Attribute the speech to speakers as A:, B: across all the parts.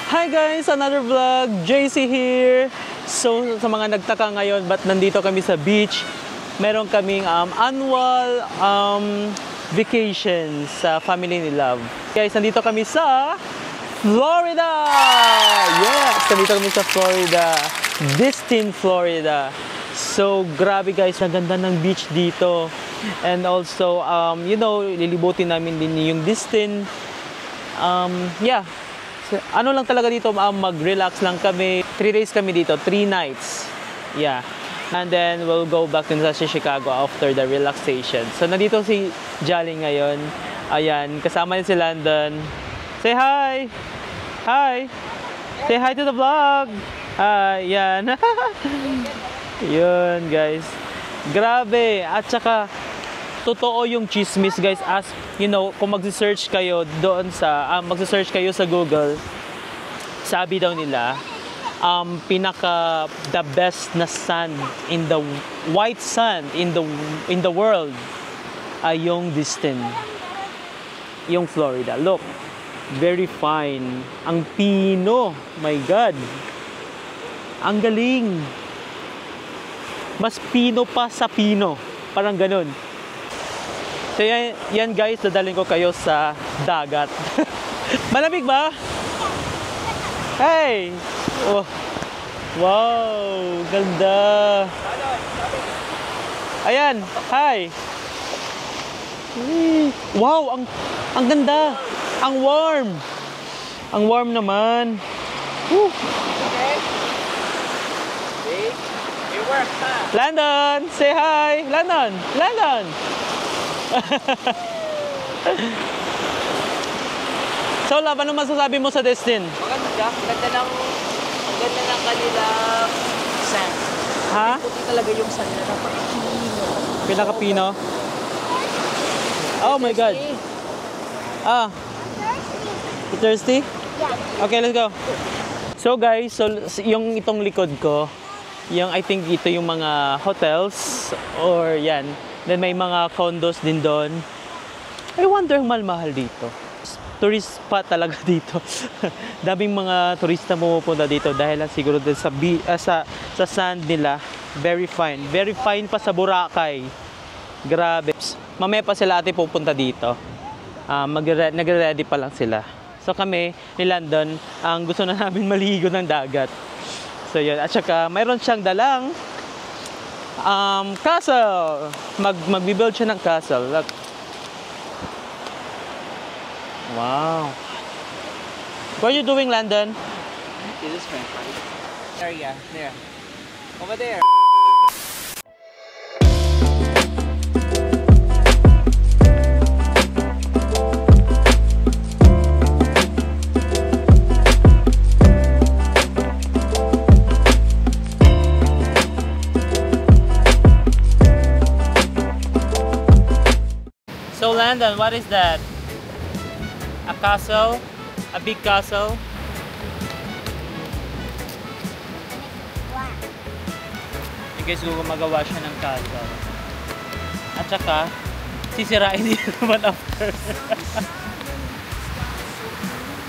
A: Hi guys! Another vlog! JC here! So, sa mga nagtaka ngayon, ba't nandito kami sa beach? Meron kaming annual vacation sa family ni Love. Guys, nandito kami sa Florida! Yes! Nandito kami sa Florida. Destin, Florida. So, grabe guys, ang ganda ng beach dito. And also, you know, lilibutin namin din yung Destin. Yeah. Ano lang talaga dito, mag-relax lang kami. 3 days kami dito, 3 nights. Yeah. And then we'll go back to Chicago after the relaxation. So nandito si Jolly ngayon. Ayan, kasama niya si Landon. Say hi! Hi! Say hi to the vlog! Hi! Yan. Yun guys. Grabe! At saka, totoo yung chismis guys, as you know, kung magse-search kayo doon sa magse-search kayo sa Google, sabi daw nila pinaka the best na sand in the white sand in the world ay yung Destin, yung Florida. Look, very fine, ang pino, my god, ang galing, mas pino pa sa pino, parang ganun. So yan guys, dadalhin ko kayo sa dagat. Malamig ba? Hey! Oh. Wow! Ganda! Ayan! Hi! Wow! Ang ganda! Ang warm! Ang warm naman! Woo.
B: Okay. You work, ha?
A: Landon! Say hi! Landon! Landon! So, Love, ano masasabi mo sa Destin?
B: Maganda. Ang ganda ng kanilang sand.
A: Ha?
B: Puti talaga yung sand nila. Napaka-pino.
A: Pinaka-pino? Oh my God. Ah. You thirsty? Yeah. Okay, let's go. So guys, yung itong likod ko, yung I think ito yung mga hotels or yan. Then may mga condos din doon. I wonder mahal dito. Tourist spot talaga dito. Daming mga turista pumupunta dito dahil lang siguro din sa sand nila. Very fine. Very fine pa sa Boracay. Grabe. Mamaya pa sila ate pupunta dito. Nagre-ready pa lang sila. So kami ni Landon, ang gusto na namin maligo ng dagat. So yun. At saka mayroon siyang dalang castle. Magbibuild siya ng castle. Look. Wow. What are you doing, Landon?
B: This is my party. There, yeah. There. Over there.
A: So Landon, what is that? A castle? A big castle? You guys, gumagawa siya ng castle. At saka, sisirain din naman after.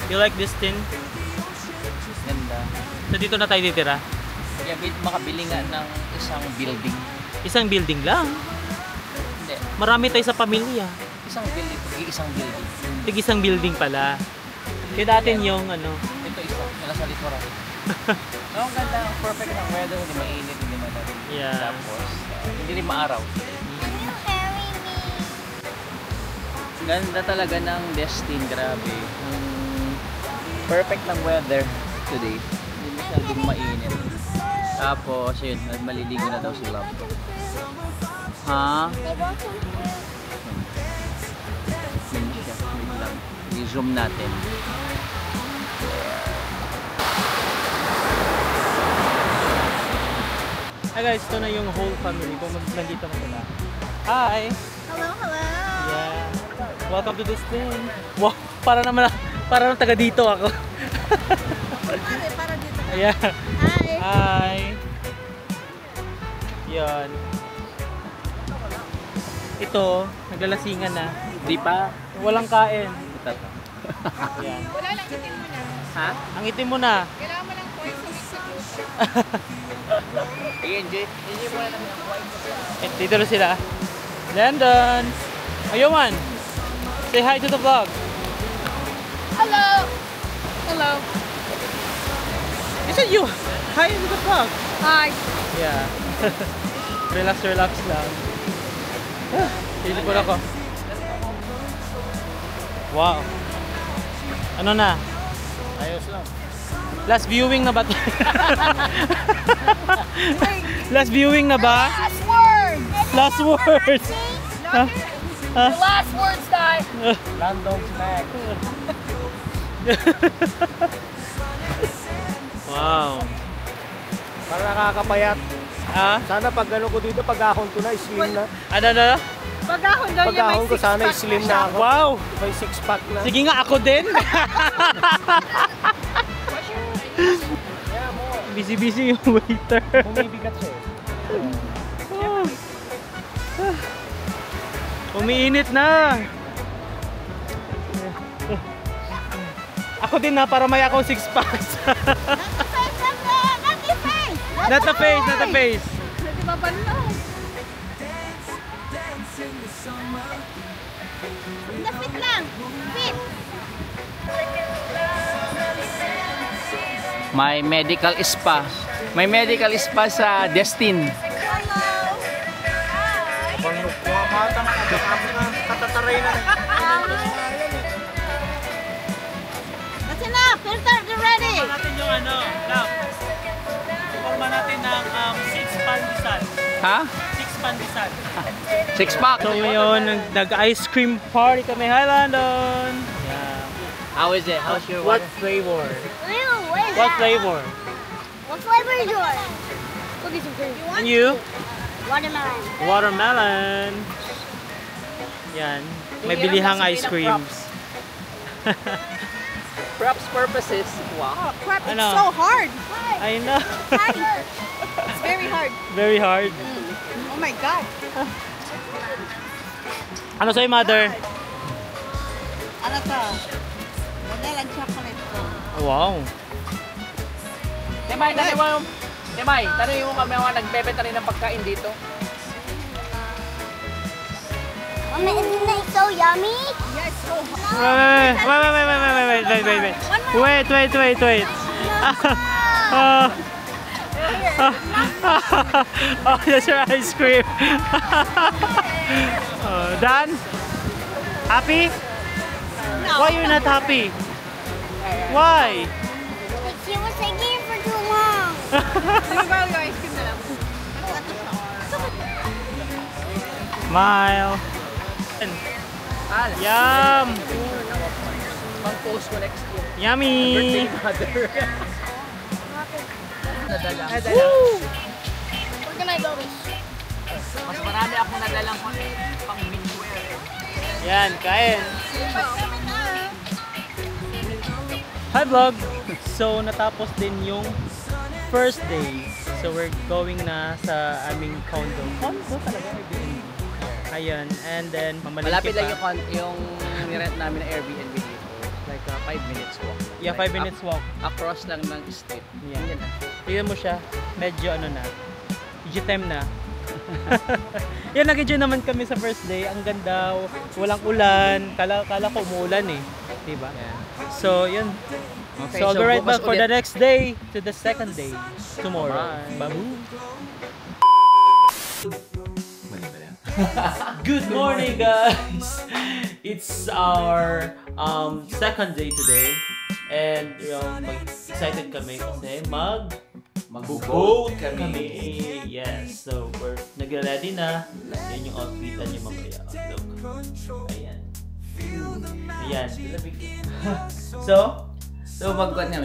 A: You like this tin?
B: Ganda.
A: So dito na tayo titira?
B: Yeah, makabili nga ng isang building.
A: Isang building lang?
B: Hindi.
A: Marami tayo sa pamilya.
B: Isang building. Isang building.
A: Tig-isang building pala. Kaya natin yung ano.
B: Ito isa. Nila sa likuran. So, ang ganda. Perfect ng weather. Hindi mainit. Hindi malamig.
A: Yeah.
B: Tapos, hindi rin maaraw. Ganda talaga ng Destin. Grabe. Perfect ng weather today. Hindi masyadong mainit. Tapos, yun. Maliligo na daw si Love. Ha? I-zoom natin.
A: Hi guys, ito na yung whole family ko. Nandito na sila. Hi!
C: Hello, hello!
A: Yeah. Welcome to Destin. Wow, para naman taga dito ako.
C: Para dito.
A: Ayan.
C: Hi!
A: Hi! Yan. Ito, naglalasingan na.
B: Di pa?
A: Walang kain.
B: Ito.
A: Yan.
C: Wala lang, itin mo na.
B: Ha?
A: Ang itim mo na.
C: Kailangan mo ng points sa mix sa
B: Sige, enjoy. Enjoy muna namin ang white.
A: Dito na sila. Landon! Ayuman! Say hi to the vlog.
C: Hello! Hello!
A: Is it you? Hi to the vlog.
C: Hi!
A: Yeah. Relax lang. Pilipon ako. Wow. Ano na?
B: Ayos lang.
A: Last viewing na ba? Last viewing na ba?
C: Last word!
A: Last word. Huh?
C: The last words, die!
B: Random snack.
A: Wow.
B: Para nakakapayat.
A: Ah?
B: Sana pag ano ko dito, pag-ahon ko na, slim na.
A: Ano?
C: Pag-ahon daw niya may
B: Pag-ahon ko sana,
C: six-pack
B: slim
C: na siya.
B: na ako.
A: Wow.
B: May six-pack na.
A: Sige nga, ako din. Busy yung waiter.
B: Bumibigat siya eh.
A: Umiinit na. Ako din na, para may ako 6 packs. Not the face.
C: Hindi ba banlaw? Lapit lang! Fit!
B: May medical spa. May medical spa sa Destin.
C: Hello!
B: Katataray na.
C: That's enough! Filter, get ready!
A: Natin yung ano, love. Forma natin ng 6 pandesal.
B: Ha?
A: 6 pandesal.
B: Six-pack.
A: So ngayon, nag-ice cream party kami. Hi, Landon! Yeah.
B: How is it? How's your
A: What
B: water?
A: flavor?
C: Ew, what is
A: What
C: that?
A: flavor?
C: What flavor is yours? Cookies and cream.
A: And you?
C: Watermelon.
A: Watermelon. Yan. May bilihang ice creams.
B: Props purposes. Wow.
C: Crap, it's
A: Ano?
C: so hard.
A: I know.
C: It's very hard.
A: Very hard.
C: Oh my god.
A: Ano sa'yo, mother?
C: Ano to? Vanilla chocolate to.
A: Wow.
B: Temay, tanong mo kami mga nagbebenta rin ng pagkain dito.
C: Mama, isn't that so yummy? Yes, so hard.
A: Wait. Oh, that's your ice cream. Dan? Happy? Why you're not happy? Why?
C: She was taking it for too long. Ice cream na lang.
A: Smile. Yum.
B: Pang-post ko next year.
A: Yummy.
B: Birthday mother. Nadala.
C: Look at my babies.
B: Mas marami akong nadalang pang menswear.
A: Yan, kain. Hi vlog! So natapos din yung first day. So we're going na sa aming condo. Condo talaga, Airbnb. Ayan, and then mamalaki
B: Malapit
A: pa.
B: lang yung nirent namin na Airbnb dito. Like 5 minutes walk.
A: Yeah, 5 minutes walk.
B: Across lang ng street.
A: Yeah.
B: Yan na.
A: Tignan mo siya, medyo ano na, time na. Yan, nag-enjoy naman kami sa first day. Ang ganda, walang ulan. Kala ko umuulan eh. Diba?
B: Yeah.
A: So, yun.
B: Okay,
A: So, I'll be right
B: bukas
A: back for the
B: ulit.
A: next day to the second day. Tomorrow.
B: Bye.
A: Babu. Good morning, guys! It's our second day today. And, excited kami kasi mag-boat kami. Yes, so we're nag-ready na. Yan yung outfitan niyo mamaya. Look. Ayan. Ayan.
B: So magpunta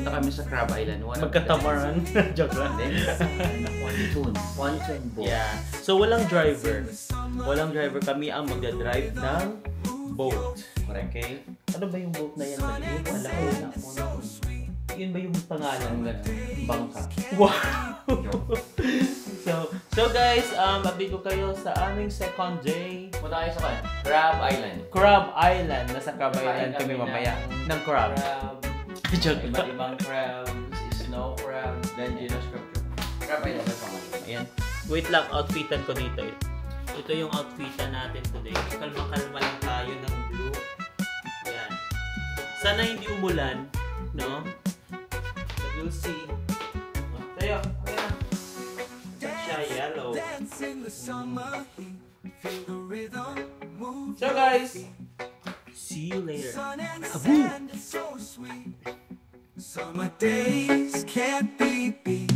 B: kami sa Crab Island.
A: Magkatamaran. Joke lang.
B: Pontoon boat.
A: Yeah. So walang driver. Walang driver, kami ang magdadrive ng boat. Okay? Ano ba yung boat na yan? Maliit? Wala. Yun ba yung pangalan?
B: Bangka.
A: Wow! So guys, update ko kayo sa aming second day.
B: Punta kayo sa kan? Crab Island.
A: Crab Island. Nasa Crab Island kami mamaya. Ng crab. Joke lang.
B: Iba-ibang crabs, snow crab, Dungeness crab. Crab Island na pangalan.
A: Ayan. Wait lang, outfitan ko dito. Ito yung outfitan natin today. Kalma-kalma lang tayo ng blue. Ayan. Sana hindi umulan, no? But we'll see. Tayo, ayan. Siya yellow. So guys, see you later. Kaboom!
D: Summer days can't be beat.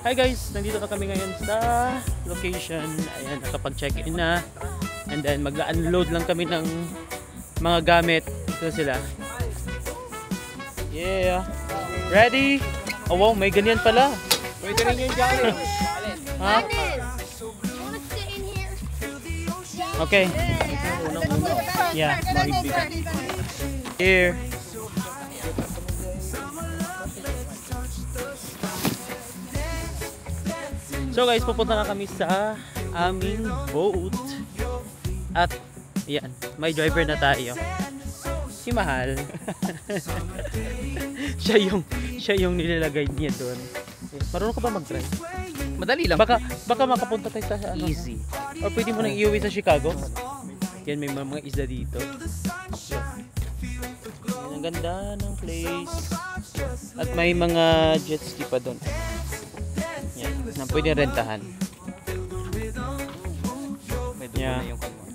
A: Hi guys, nandito na kami ngayon sa location. Ayan, nakapag-check-in na. And then mag-unload lang kami ng mga gamit. Ito sila. Yeah. Ready? Oh wow, may ganyan pala.
B: Pwede rin yung jacket.
A: Ha?
C: Wanna sit in here?
A: Okay. Yeah. Here. So guys, pupunta na kami sa aming boat. At yan, may driver na tayo. Si Mahal. siya yung nilalagay niya doon. Marunong ka ba mag-drive?
B: Madali lang.
A: Baka makapunta tayo sa ano.
B: Easy.
A: O pwede mo nang iuwi sa Chicago. Yan, may mga isla dito. Yan, ang ganda ng place. At may mga jet ski pa doon. Yan, na pwede rentahan.
B: May dugo
A: Yeah.
B: na yung kanwa.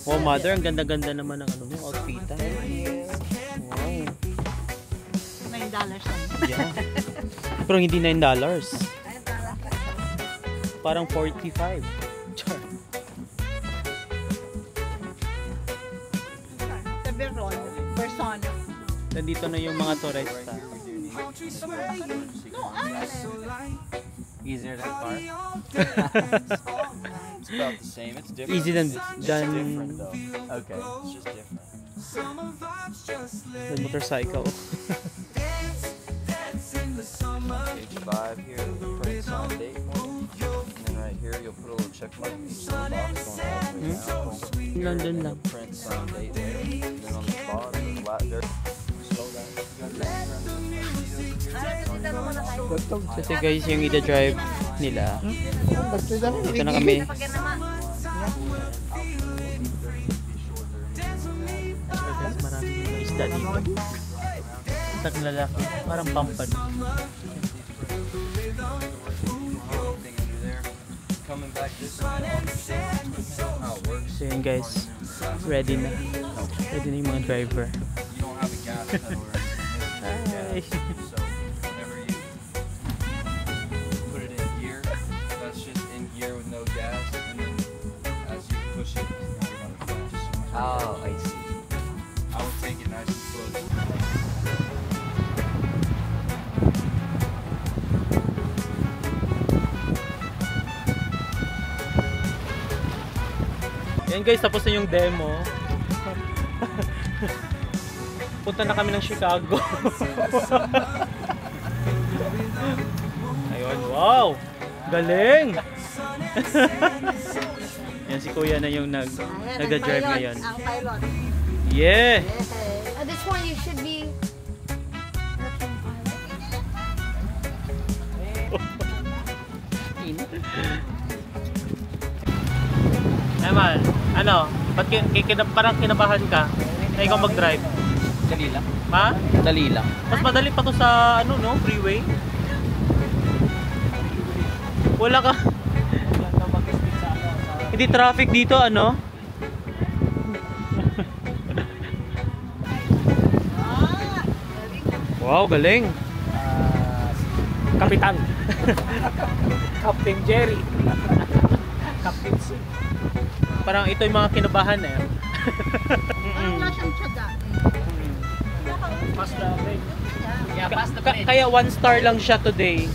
A: Wow, mother, ang ganda-ganda naman ng ano mo, outfit. Wow.
E: $9 lang.
A: Yeah. Pero hindi $9. Parang 45. Char.
E: Sa Veron, persona.
A: Nandito na yung mga turista.
B: Easier than car. It's about the same. It's different.
A: Easy than
B: Different though. Okay. It's just different.
A: the motorcycle.
B: Page 5 here, print sign date. And then right here, you'll put a little check mark in each little box going all the way down.
A: London lang.
B: Print sign date there. And then on the bottom, the flat there. Slow down.
A: Kasi guys, yung ida-drive nila. Dito na kami. Guys, maraming mga isda dito. At ang lalaki, parang pampad.
B: Thing under there. Coming back this way. How it works.
A: So yun guys, ready na. Ready na yung mga driver.
B: You don't have a gas pedal or
A: Hi.
B: so whenever you put it in gear, that's just in gear with no gas, and then as you push it, now you're on the gas.
F: Oh, I see.
B: I would take it nice and slow.
A: Yan guys, tapos na yung demo. Punta na kami ng Chicago. Ayun, wow! Galing! Yan, si Kuya na yung nag-drive ngayon.
E: Ang pilot.
A: Yeah!
C: At this point, you should be.
A: Eman, ano? Ba't parang kinabahan ka na ikaw mag-drive?
B: Dali lang.
A: Ha?
B: Dali lang.
A: Mas madali pa to sa ano no, freeway. Wala ka. Hindi traffic dito ano? Wow, galing.
F: Kapitan. Captain Jerry. Captain C.
A: Parang ito yung mga kinabahan eh.
E: Wala siyang tiyaga.
F: Mas dami. Yeah, past the
A: Kaya 1 star lang siya today.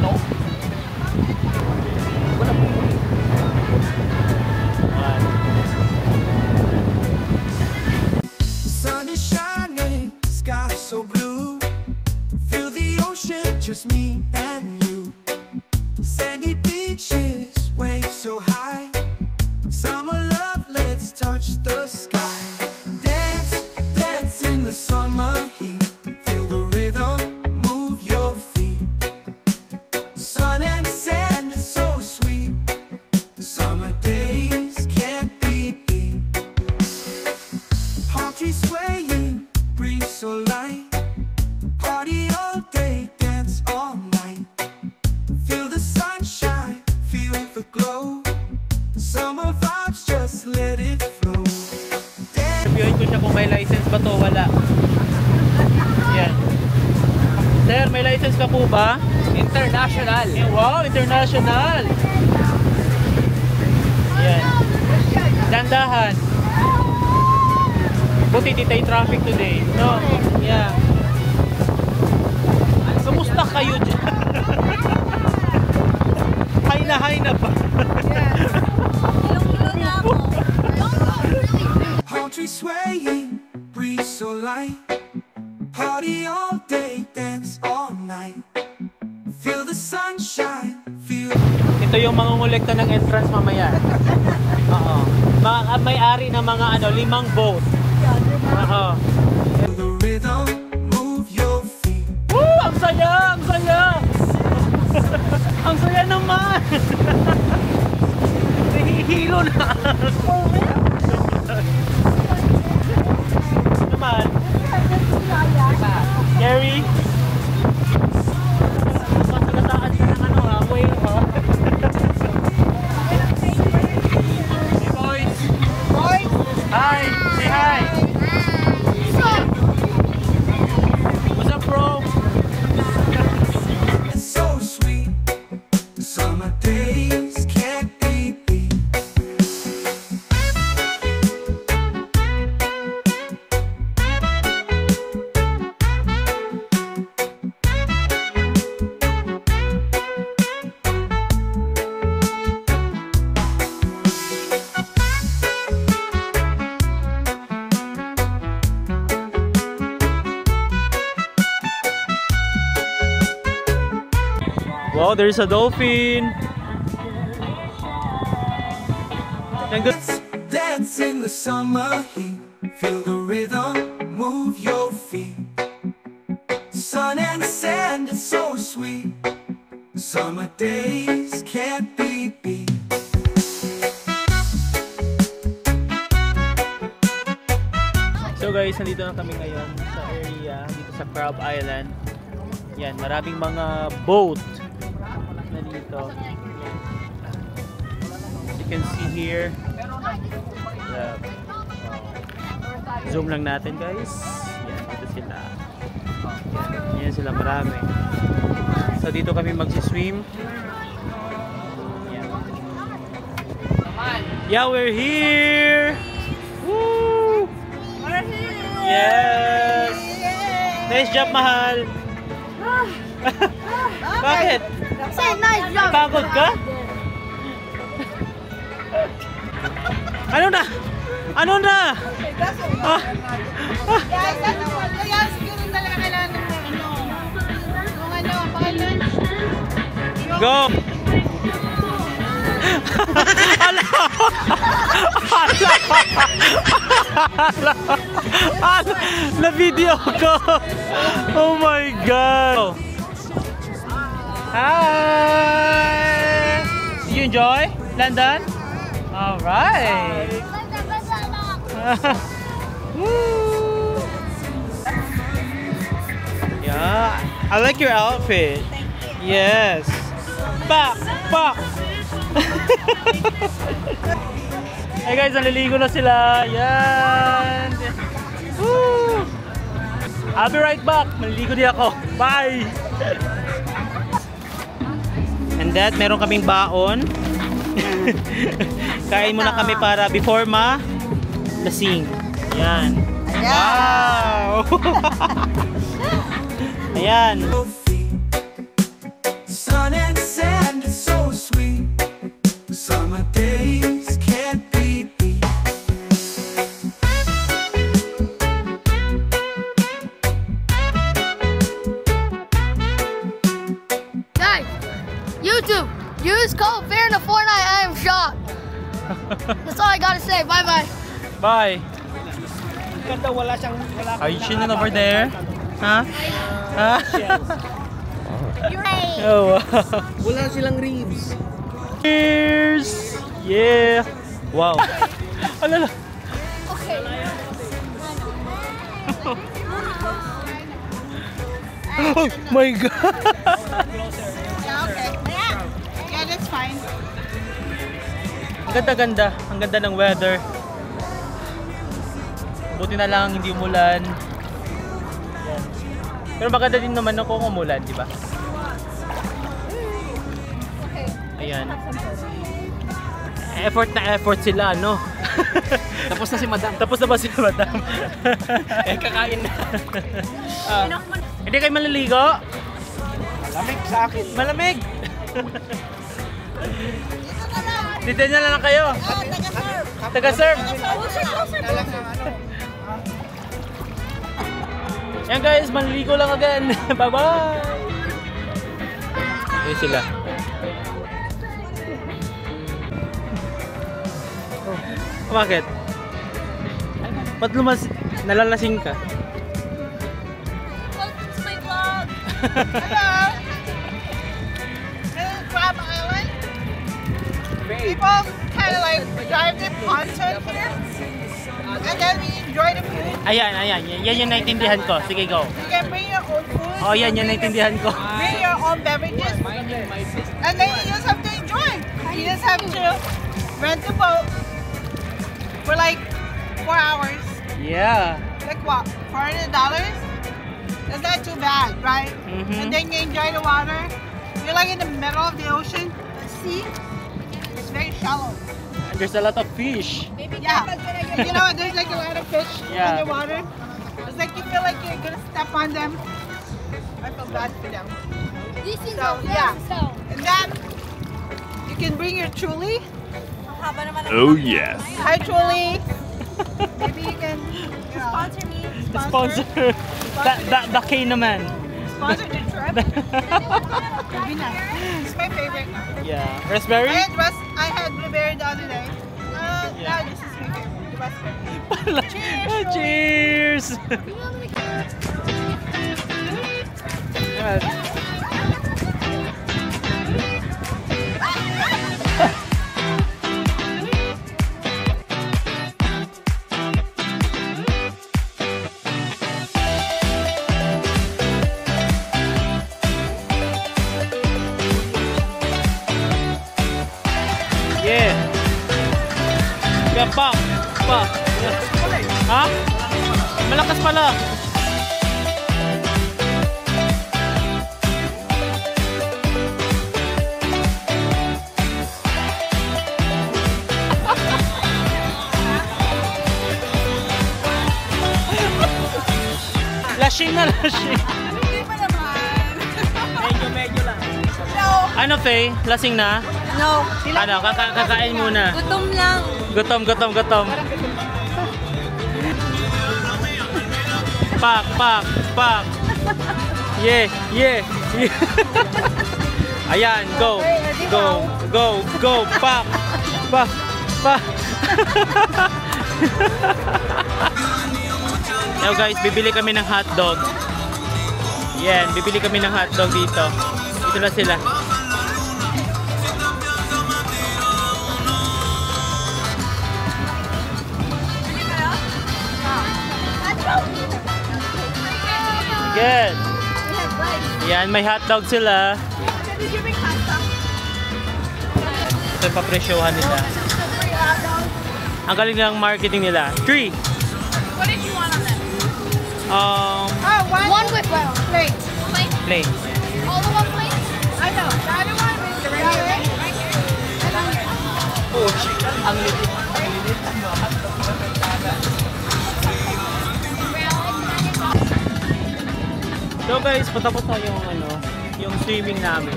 F: No? Wala po.
D: Sun is shining, sky so blue. Feel the ocean, just me and you. Sandy beaches, waves so high. Summer love, let's touch the sky. Dance, dance in the summer heat. Feel the rhythm, move your feet. Sun and sand is so sweet. The summer days can't be beat. Palm trees swaying, breeze so light. Party all day, dance all night. Feel the sunshine, feel the glow. Summer vibes, just let it flow.
A: Sabihin ko siya kung may license ba to, wala. Yan. Sir, may license ka po ba?
F: International.
A: Wow, international. Yan. Dandahan. Buti di tayo traffic today. No? Yeah. Kamusta kayo dyan? Hay na ba?
D: Palm trees swaying, breeze so light. Party all day, dance all night. Feel the sunshine, feel.
A: Ito yung mangungulekta ng entrance mamaya. Oo. May-ari ng mga 5 boat. Oo.
D: Feel the rhythm, move your feet.
A: Woo! Ang saya! Ang saya! Ang saya naman! Nahihilo na! Naman? Gary? Masagataan ka ng wave ha? Hey boys! Boys! Hi! Say hi! What's up bro?
D: It's so sweet. The summer days can't be beat.
A: Wow, there's a dolphin! Ang good.
D: Dance in the summer heat. Feel the rhythm, move your feet. Sun and sand is so sweet. Summer days can't be beat.
A: So guys, nandito na kami ngayon sa area dito sa Crab Island. Yan, maraming mga boat na dito. As you can see here. Zoom lang natin guys. Yan, dito sila. Yan sila marami. So dito kami magsi-swim. Yan. Yeah, we're here! Woo!
E: We're here!
A: Yes! Nice job, mahal! Bakit?
C: Say nice job.
A: Pagod ka? Ano na? Ano na? Ah,
E: Guys, kaya siguro talaga kailangan ng pangalan.
A: go! Ala! Ala! Ala! Na-video ko! Oh my God! Hi! Did you enjoy, London? All right. Woo. Yeah, I like your outfit. Yes. Pak, pak. Hey guys, naliligo na sila. Yan. Woo. I'll be right back. Maliligo din ako. Bye. And that, meron kaming baon. Kain muna kami para before lasing. Yan. Wow. Ayan.
D: Sun and sand is so sweet. Summer days can't be beat.
C: Guys, YouTube, use code FAIR in the Fortnite. I am shocked. That's all I gotta say. Bye bye.
A: Bye.
F: Ganda, wala
A: Are you chilling over there? Huh? Huh?
C: You're right.
A: Oh, wow.
F: Wala silang ribs.
A: Cheers! Yeah! Wow! Alala!
C: Okay.
A: Oh my God!
E: Yeah, okay. Yeah, that's fine.
A: Ang ganda-ganda. Ang ganda ng weather. Buti na lang hindi umulan. Yan. Pero maganda din naman kung umulan, di ba? Ayan. Effort na effort sila, no?
F: Tapos na si Madam.
A: Tapos na ba sila, madam?
F: Kakain na.
A: Hindi kayo maliligo?
F: Malamig sa akin.
A: Malamig! Dito na lang kayo. Taga-serve. Yan guys, maliligo lang again. Bye-bye! Ayan sila. Bakit? Ba't nalalasing ka?
C: Welcome to my vlog.
E: Hello. This is Crab Island. People kind of like drive their pontoon here. And then we enjoy the food.
A: Ayan, ayan. Yan yung naintindihan ko. Sige, go.
E: You can bring your own food.
A: Oh, yan yung naintindihan ko.
E: Bring your own beverages. And then you just have to enjoy. You just have to rent a boat for like 4 hours.
A: Yeah.
E: Like what? $400? That's not too bad, right?
A: Mhm.
E: And then you enjoy the water. You're like in the middle of the ocean. The sea is very shallow.
A: There's a lot of fish.
E: Yeah. You know, there's like a lot of fish
A: Yeah.
E: in the water. It's like you feel like you're gonna step on them. I feel bad for them.
C: This is
E: So,
C: a
E: yeah.
C: so.
E: And then you can bring your Truly.
A: Oh, yes.
E: Hi, Truly. Maybe you can sponsor me.
A: Sponsor. The K naman.
E: Sponsor the trip. Maybe not. It's my favorite.
A: Yeah. Raspberry?
E: I had blueberry the other day.
A: Yeah.
E: Now this is my favorite. The raspberry.
A: Cheers! Yeah. Yeah, pa. Ha? Malakas pala. Lashing na lashing.
E: Hindi pa naman.
F: Medyo lang.
E: No.
A: Ano, Faye? Lasing na?
E: No.
A: Ano? Kakain muna.
C: Gutom lang.
A: Gutom. Pak. Yeah. Ayan, go. Pak. Now guys, bibili kami ng hotdog. Yan, bibili kami ng hotdog dito. Dito na sila. Ayan, may hotdog sila.
E: Did you bring pasta?
A: Ito yung papresyohan nila. Ang galing ng marketing nila. 3.
E: What did you want on that?
C: One with
E: plate.
A: Plain.
C: all the one plate.
E: I know. The other one is the regular. Right here.
F: Ang liit.
A: So guys, patapos na yung swimming namin.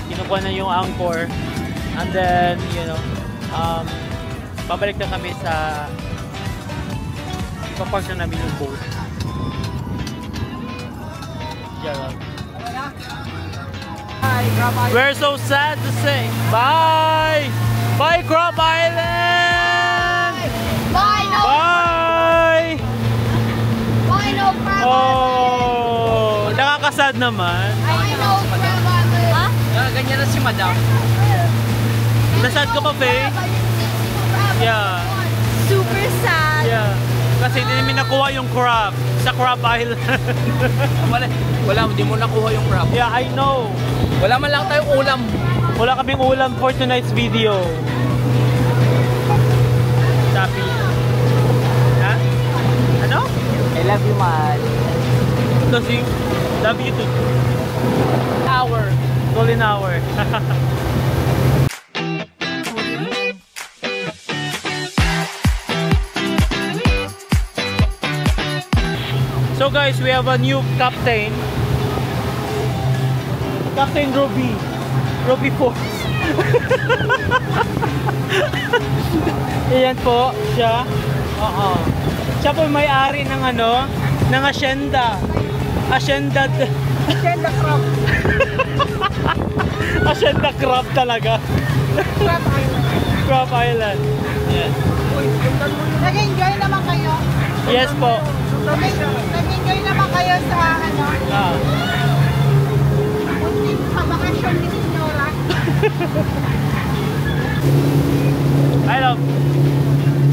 A: Kinukuha na yung anchor. And then, pabalik na kami sa ipapark na namin yung boat. Yeah. We're so sad to say bye! Bye, Crab Island!
C: Bye, no.
A: Bye!
C: Bye, no crab.
A: Oh, nakakasad naman.
C: Bye, no crab island. Huh?
F: Ganyan na si Madam.
A: Nasad ka pa, Faye? Yeah.
C: Super sad.
A: Yeah. Kasi hindi namin nakuha yung crab sa Crab Island.
F: Wala, hindi mo nakuha yung crab.
A: Yeah, I know.
F: Wala man lang tayong ulam.
A: Wala kaming ulam for tonight's video. Sabi. Ha? Ano?
F: I love you, man.
A: Kasi, love you too. Hour. Golden hour. So guys, we have a new captain. Captain Robbie. Robbie Fox. Ayan po, siya. Oo. Siya po may-ari ng ng Hacienda. Hacienda
E: Crab.
A: Hacienda Crab talaga.
E: Crab Island.
A: Crab Island. Yes.
E: Nag-enjoy naman kayo?
A: Yes po.
E: Nag-enjoy naman kayo sa
A: Ah.
E: sa bakasyon ni Signora?
A: I love.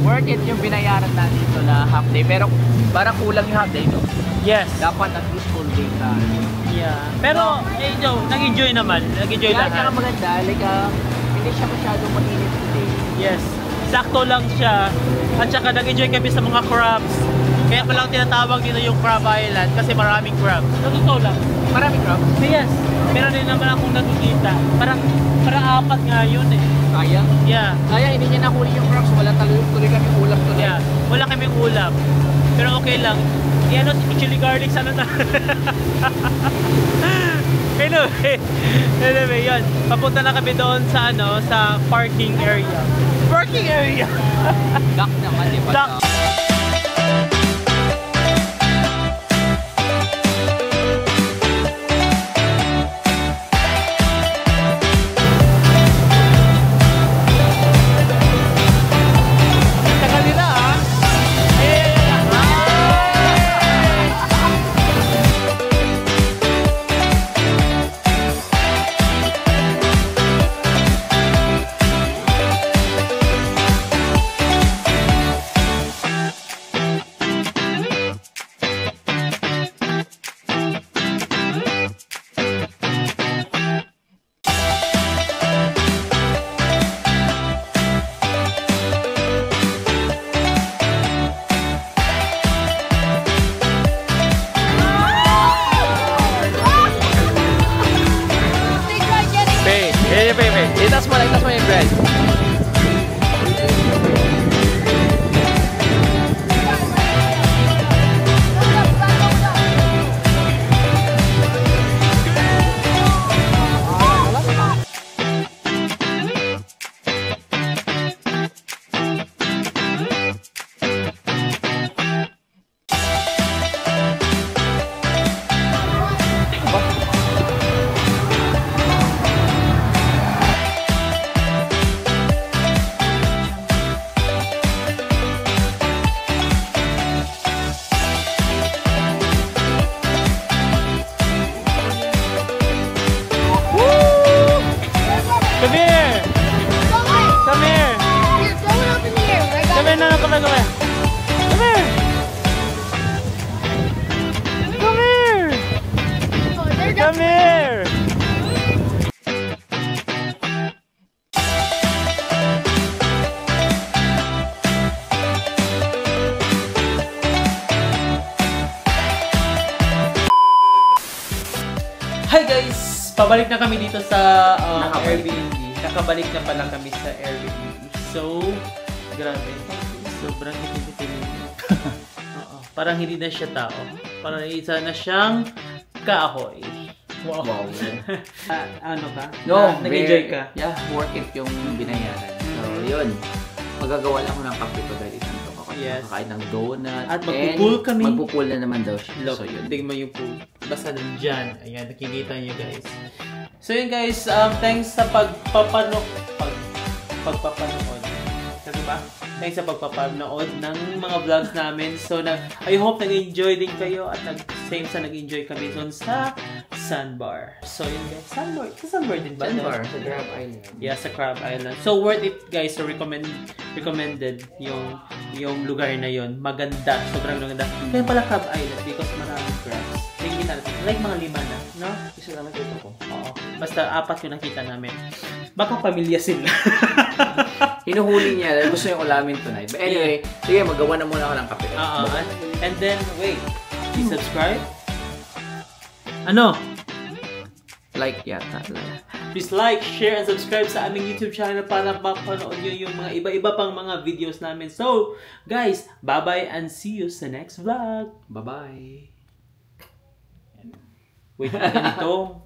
F: Worth it yung binayaran natin dito na half day. Pero parang kulang yung half day, no?
A: Yes.
F: Dapat at least full day ka.
A: Yeah. Pero, nag-enjoy naman. Nag-enjoy
F: Kaya siya
A: lahat.
F: maganda. Like, hindi siya masyadong mainit today.
A: Yes. Sakto lang siya. At saka nag-enjoy kami sa mga crabs. Kaya ko lang tinatawag dito yung Crab Island kasi maraming crabs. Totoo lang.
F: Maraming crab.
A: Yes. Meron din naman akong nakikita. Parang 4 nga yun eh.
F: Kaya.
A: Yeah.
F: Kaya hindi niya nakuli yung crabs. Wala tuloy kami ulam today.
A: Yeah. Wala kaming ulam. Pero okay lang. Chili garlic sana na. Anyway, yun. Papunta na kami doon sa sa parking area. Parking area.
F: Duck naman, di ba?
A: Duck. Tagal nila ah.
F: Itas mo yung bread. Come here! Come here!
C: You're throwing up in the air. Right?
A: Come here, no, come here, come here. Come here! Come here! Babalik na kami dito sa
F: Nakabalik.
A: Airbnb. Nakabalik na pala kami sa Airbnb. So, grabe. Sobrang hindi. Oo. Parang hindi na siya tao. Parang isa na siyang kahoy. Wow. Ano ka? Nag-enjoy ka?
F: Yeah, worth it yung binayaran. So, yun. Magagawa lang ako ng kape ko dahil isang to ako.
A: Yes.
F: Makakain ng donut.
A: At magpupool kami.
F: Magpupool na naman daw siya.
A: Look,
F: So, yun.
A: tingnan mo yung pool. Basta nandyan. Ayan, nakikita nyo guys. So yun guys, thanks sa pagpapanood. Sabi ba? Thanks sa pagpapanood ng mga vlogs namin. So, I hope nag-enjoy din kayo at same sa nag-enjoy kami doon sa Sandbar. So, yun guys. Sandbar din ba?
F: Sandbar, sa Crab Island.
A: Yeah, sa Crab Island. So, worth it guys. So, recommended yung lugar na yon. Maganda. Sobrang maganda. Kaya pala Crab Island because maraming crabs. Nakikita natin. Like mga 5 na. No?
F: Isa lang nakita ko.
A: Oo. Basta 4 yung nakita namin. Baka pamilya sila.
F: Hinuhuli niya. Gusto yung ulamin tonight. But anyway, sige, magawa na muna ako ng kape.
A: And then, wait. Please subscribe. Ano?
F: Like yata.
A: Please like, share, and subscribe sa aming YouTube channel para mapanood nyo yung mga iba-iba pang mga videos namin. So, guys, bye-bye and see you sa next vlog.
F: Bye-bye.
A: Wait, ganito.